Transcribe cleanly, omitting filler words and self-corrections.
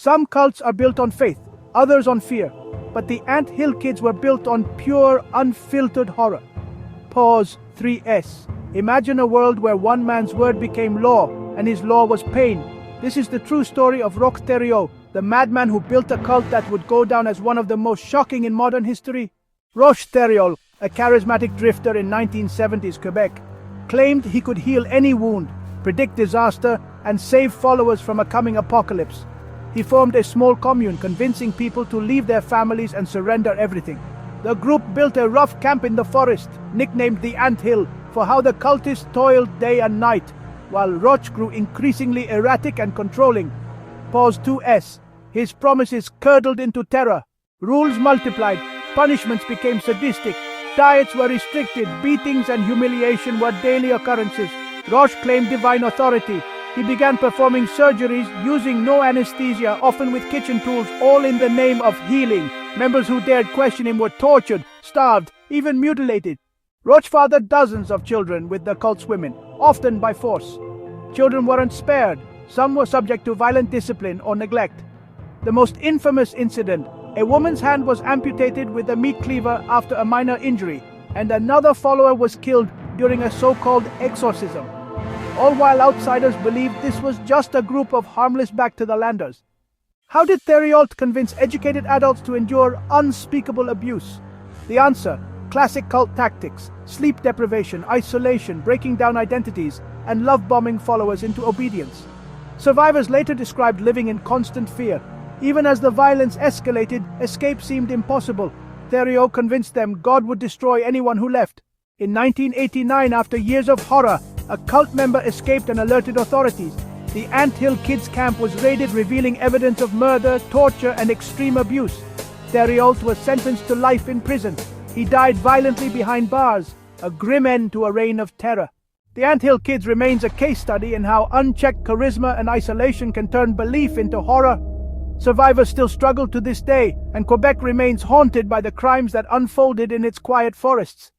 Some cults are built on faith, others on fear, but the Ant Hill Kids were built on pure, unfiltered horror. Pause 3S. Imagine a world where one man's word became law, and his law was pain. This is the true story of Roch Thériault, the madman who built a cult that would go down as one of the most shocking in modern history. Roch Thériault, a charismatic drifter in 1970s Quebec, claimed he could heal any wound, predict disaster, and save followers from a coming apocalypse. He formed a small commune, convincing people to leave their families and surrender everything. The group built a rough camp in the forest, nicknamed the Ant Hill, for how the cultists toiled day and night, while Roch grew increasingly erratic and controlling. Pause 2S. His promises curdled into terror. Rules multiplied, punishments became sadistic, diets were restricted, beatings and humiliation were daily occurrences. Roch claimed divine authority. He began performing surgeries using no anesthesia, often with kitchen tools, all in the name of healing. Members who dared question him were tortured, starved, even mutilated. Roch fathered dozens of children with the cult's women, often by force. Children weren't spared. Some were subject to violent discipline or neglect. The most infamous incident: a woman's hand was amputated with a meat cleaver after a minor injury, and another follower was killed during a so-called exorcism. All while outsiders believed this was just a group of harmless back-to-the-landers. How did Thériault convince educated adults to endure unspeakable abuse? The answer: classic cult tactics: sleep deprivation, isolation, breaking down identities, and love-bombing followers into obedience. Survivors later described living in constant fear. Even as the violence escalated, escape seemed impossible. Thériault convinced them God would destroy anyone who left. In 1989, after years of horror, a cult member escaped and alerted authorities. The Ant Hill Kids camp was raided, revealing evidence of murder, torture, and extreme abuse. Thériault was sentenced to life in prison. He died violently behind bars, a grim end to a reign of terror. The Ant Hill Kids remains a case study in how unchecked charisma and isolation can turn belief into horror. Survivors still struggle to this day, and Quebec remains haunted by the crimes that unfolded in its quiet forests.